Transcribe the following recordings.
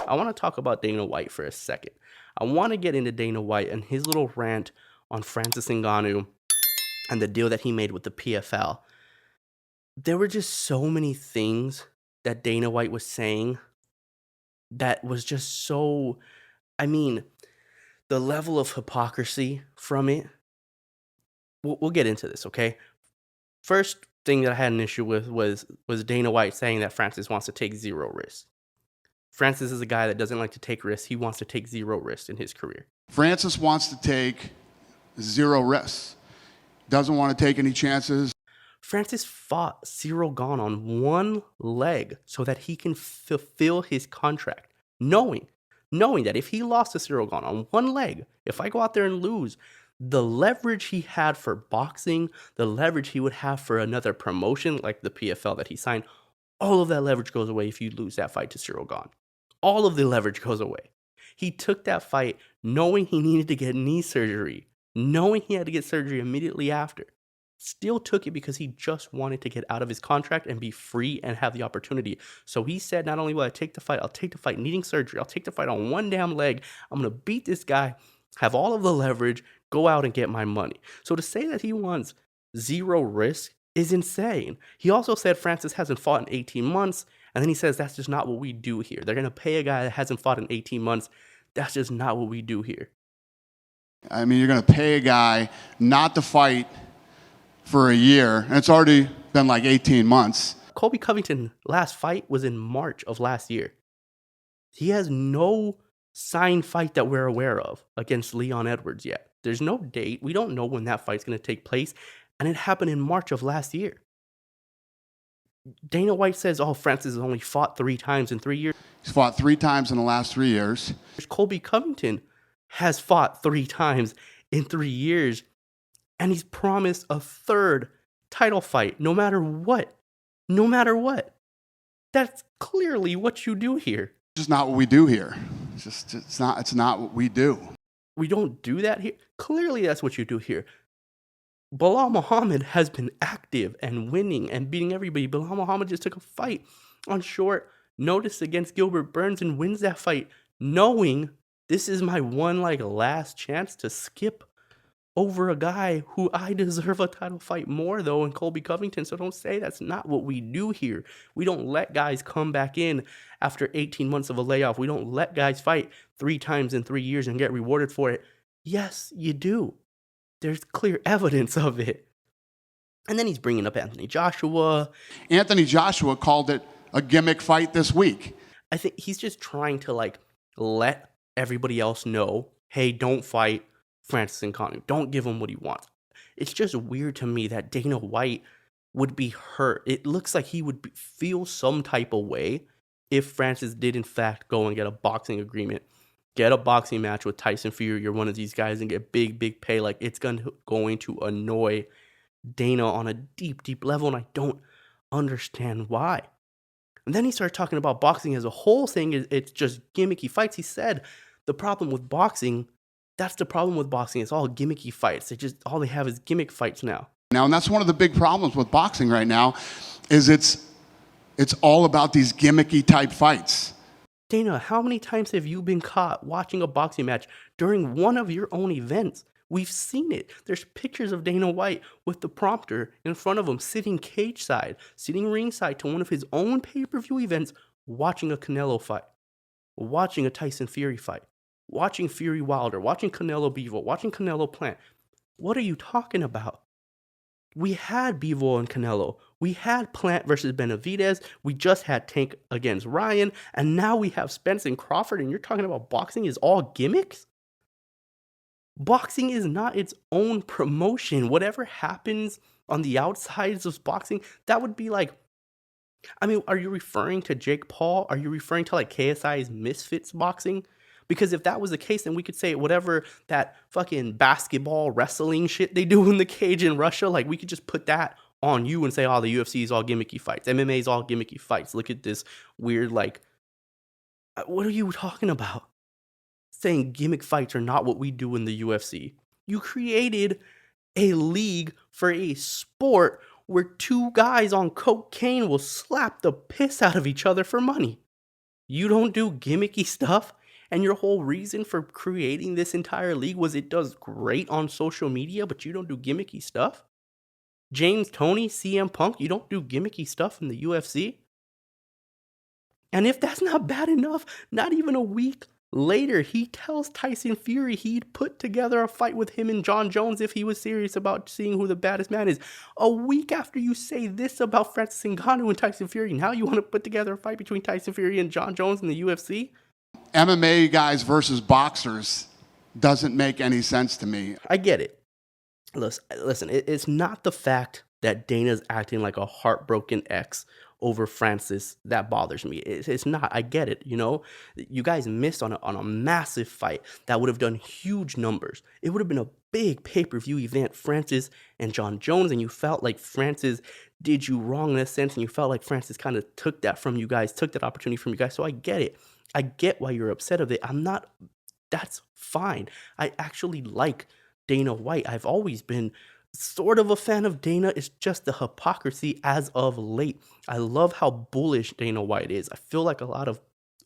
I want to talk about Dana White for a second. I want to get into Dana White and his little rant on Francis Ngannou and the deal that he made with the PFL. There were just so many things that Dana White was saying that was just so, I mean, the level of hypocrisy from it. We'll get into this, okay? First thing that I had an issue with was Dana White saying that Francis wants to take zero risks. Francis is a guy that doesn't like to take risks. He wants to take zero risks in his career. Francis wants to take zero risks. Doesn't want to take any chances. Francis fought Cyril Gane on one leg so that he can fulfill his contract, knowing that if he lost to Cyril Gane on one leg, if I go out there and lose, the leverage he had for boxing, the leverage he would have for another promotion like the PFL that he signed, all of that leverage goes away if you lose that fight to Cyril Gane. All of the leverage goes away. He took that fight knowing he needed to get knee surgery, knowing he had to get surgery immediately after. Still took it because he just wanted to get out of his contract and be free and have the opportunity. So he said, not only will I take the fight, I'll take the fight needing surgery. I'll take the fight on one damn leg. I'm going to beat this guy, have all of the leverage, go out and get my money. So to say that he wants zero risk is insane. He also said Francis hasn't fought in 18 months. And then he says, that's just not what we do here. They're going to pay a guy that hasn't fought in 18 months. That's just not what we do here. I mean, you're going to pay a guy not to fight for a year, and it's already been like 18 months. Colby Covington last fight was in March of last year. He has no signed fight that we're aware of against Leon Edwards yet. There's no date. We don't know when that fight's going to take place, and it happened in March of last year. Dana White says, oh, Francis has only fought 3 times in 3 years. He's fought 3 times in the last 3 years. Colby Covington has fought 3 times in 3 years, and he's promised a 3rd title fight, no matter what. No matter what. That's clearly what you do here. It's just not what we do here. It's not what we do. We don't do that here. Clearly that's what you do here. Bilal Muhammad has been active and winning and beating everybody. Bilal Muhammad just took a fight on short notice against Gilbert Burns and wins that fight, knowing this is my one last chance to skip over a guy who I deserve a title fight more though in Colby Covington. So don't say that's not what we do here. We don't let guys come back in after 18 months of a layoff. We don't let guys fight 3 times in 3 years and get rewarded for it. Yes, you do. There's clear evidence of it. And then he's bringing up Anthony Joshua. Anthony Joshua called it a gimmick fight this week. I think he's just trying to let everybody else know, hey, don't fight Francis Ngannou. Don't give him what he wants. It's just weird to me that Dana White would be hurt. It looks like he would feel some type of way if Francis did in fact go and get a boxing agreement, get a boxing match with Tyson Fury or one of these guys and get big pay. It's going to annoy Dana on a deep level, and I don't understand why. And then he started talking about boxing as a whole, saying it's just gimmicky fights. He said the problem with boxing, that's the problem with boxing. It's all gimmicky fights. All they have is gimmick fights now. And that's one of the big problems with boxing right now, is it's all about these gimmicky type fights. Dana, how many times have you been caught watching a boxing match during one of your own events? We've seen it. There's pictures of Dana White with the prompter in front of him, sitting cage side, sitting ringside to one of his own pay-per-view events, watching a Canelo fight, watching a Tyson Fury fight, watching Fury Wilder, watching Canelo Bivol, watching Canelo Plant. What are you talking about? We had Bivol and Canelo. We had Plant versus Benavidez. We just had Tank against Ryan. And now we have Spence and Crawford. And you're talking about boxing is all gimmicks? Boxing is not its own promotion. Whatever happens on the outsides of boxing, that would be are you referring to Jake Paul? Are you referring to KSI's Misfits boxing? Because if that was the case, then we could say whatever that fucking basketball wrestling shit they do in the cage in Russia, we could just put that on you and say, oh, the UFC is all gimmicky fights. MMA is all gimmicky fights. Look at this weird, what are you talking about? Saying gimmick fights are not what we do in the UFC. You created a league for a sport where 2 guys on cocaine will slap the piss out of each other for money. You don't do gimmicky stuff? And your whole reason for creating this entire league was it does great on social media, but you don't do gimmicky stuff? James Toney, CM Punk, you don't do gimmicky stuff in the UFC? And if that's not bad enough, not even a week later, he tells Tyson Fury he'd put together a fight with him and John Jones if he was serious about seeing who the baddest man is. A week after you say this about Francis Ngannou and Tyson Fury, now you want to put together a fight between Tyson Fury and John Jones in the UFC? MMA guys versus boxers doesn't make any sense to me. I get it. Listen, it's not the fact that Dana's acting like a heartbroken ex over Francis that bothers me. It's not. I get it. You know, you guys missed on a massive fight that would have done huge numbers. It would have been a big pay-per-view event, Francis and John Jones, and you felt like Francis did you wrong in a sense, and you felt like Francis kind of took that from you guys, took that opportunity from you guys. So I get it. I get why you're upset of it. I'm not. That's fine. I actually like Dana White. I've always been sort of a fan of Dana. It's just the hypocrisy as of late. I love how bullish Dana White is. I feel like a lot of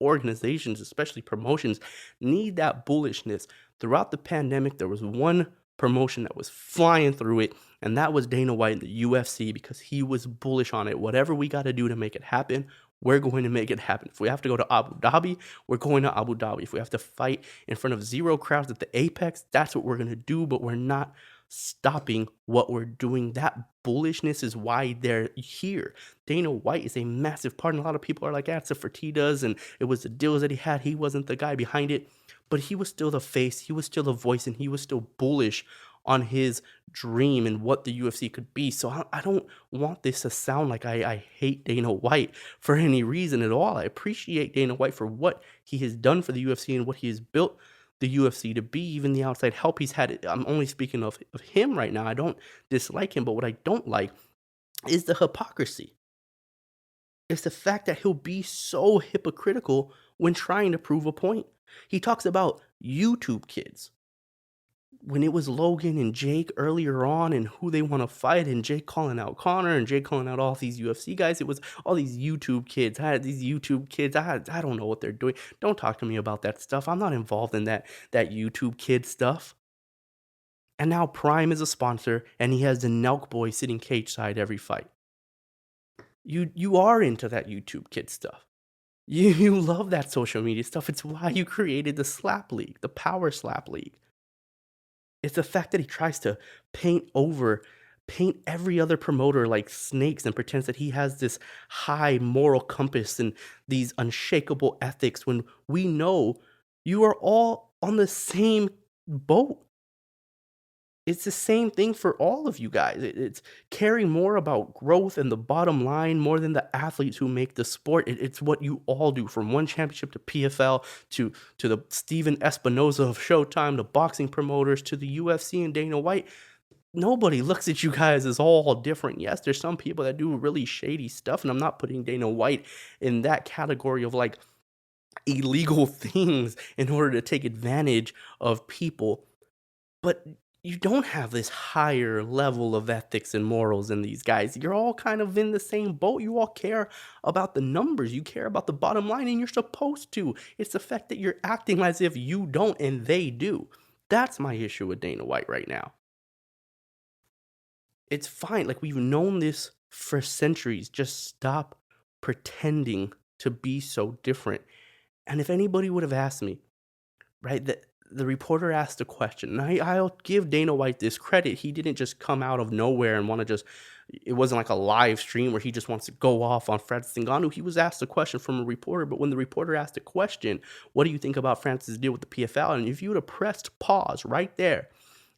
organizations, especially promotions, need that bullishness. Throughout the pandemic, there was one promotion that was flying through it, and that was Dana White in the UFC because he was bullish on it. Whatever we got to do to make it happen, we're going to make it happen. If we have to go to Abu Dhabi, we're going to Abu Dhabi. If we have to fight in front of zero crowds at the Apex, that's what we're going to do, but we're not stopping what we're doing. That bullishness is why they're here. Dana White is a massive part, and a lot of people are like, it's a Fertitas, and it was the deals that he had. He wasn't the guy behind it, but he was still the face, he was still the voice, and he was still bullish on his dream and what the UFC could be. So I don't want this to sound like I hate Dana White for any reason at all. I appreciate Dana White for what he has done for the UFC and what he has built the UFC to be, even the outside help he's had. I'm only speaking of him right now. I don't dislike him, but what I don't like is the hypocrisy. It's the fact that he'll be so hypocritical when trying to prove a point. He talks about YouTube kids. When it was Logan and Jake earlier on and who they want to fight, and Jake calling out Connor and Jake calling out all these UFC guys, it was all these YouTube kids. I don't know what they're doing. Don't talk to me about that stuff. I'm not involved in that YouTube kid stuff. And now Prime is a sponsor, and he has the Nelk boy sitting cage side every fight. You are into that YouTube kid stuff. You love that social media stuff. It's why you created the Slap League, the Power Slap League. It's the fact that he tries to paint every other promoter like snakes and pretends that he has this high moral compass and these unshakable ethics when we know you are all on the same boat. It's the same thing for all of you guys. It's caring more about growth and the bottom line more than the athletes who make the sport. It's what you all do, from one championship to PFL to the Steven Espinoza of Showtime, the boxing promoters, to the UFC and Dana White. Nobody looks at you guys as all different. Yes, there's some people that do really shady stuff, and I'm not putting Dana White in that category of like illegal things in order to take advantage of people. But you don't have this higher level of ethics and morals than these guys. You're all kind of in the same boat. You all care about the numbers. You care about the bottom line, and you're supposed to. It's the fact that you're acting as if you don't and they do. That's my issue with Dana White right now. It's fine. Like, we've known this for centuries. Just stop pretending to be so different. And if anybody would have asked me, right, that the reporter asked a question, and I'll give Dana White this credit. He didn't just come out of nowhere and want to it wasn't like a live stream where he just wants to go off on Francis Ngannou. He was asked a question from a reporter, but when the reporter asked a question, what do you think about Francis' deal with the PFL? And if you would have pressed pause right there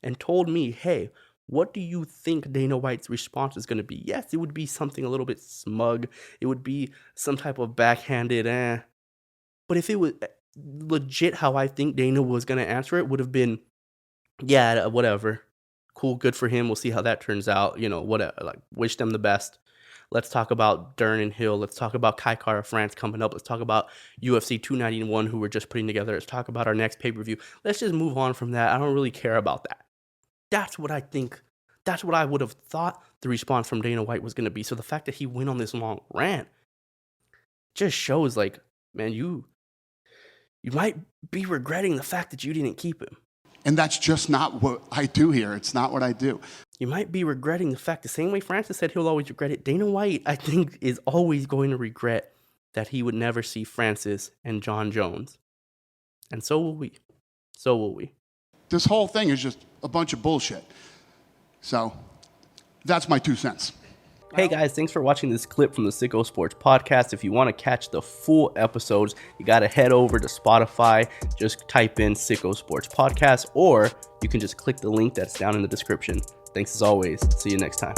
and told me, hey, what do you think Dana White's response is going to be? Yes, it would be something a little bit smug. It would be some type of backhanded, But if it was legit how I think Dana was going to answer it, would have been, yeah, whatever. Cool, good for him. We'll see how that turns out. You know, whatever. Like, wish them the best. Let's talk about Dern and Hill. Let's talk about Kai Kara France coming up. Let's talk about UFC 291, who we're just putting together. Let's talk about our next pay-per-view. Let's just move on from that. I don't really care about that. That's what I think. That's what I would have thought the response from Dana White was going to be. So the fact that he went on this long rant just shows, like, man, you might be regretting the fact that you didn't keep him. And that's just not what I do here. It's not what I do. You might be regretting the fact, the same way Francis said he'll always regret it. Dana White, I think, is always going to regret that he would never see Francis and John Jones. And so will we. So will we. This whole thing is just a bunch of bullshit. So that's my 2 cents. Hey guys, thanks for watching this clip from the Sicko Sports Podcast. If you want to catch the full episodes, you got to head over to Spotify. Just type in Sicko Sports Podcast, or you can just click the link that's down in the description. Thanks as always. See you next time.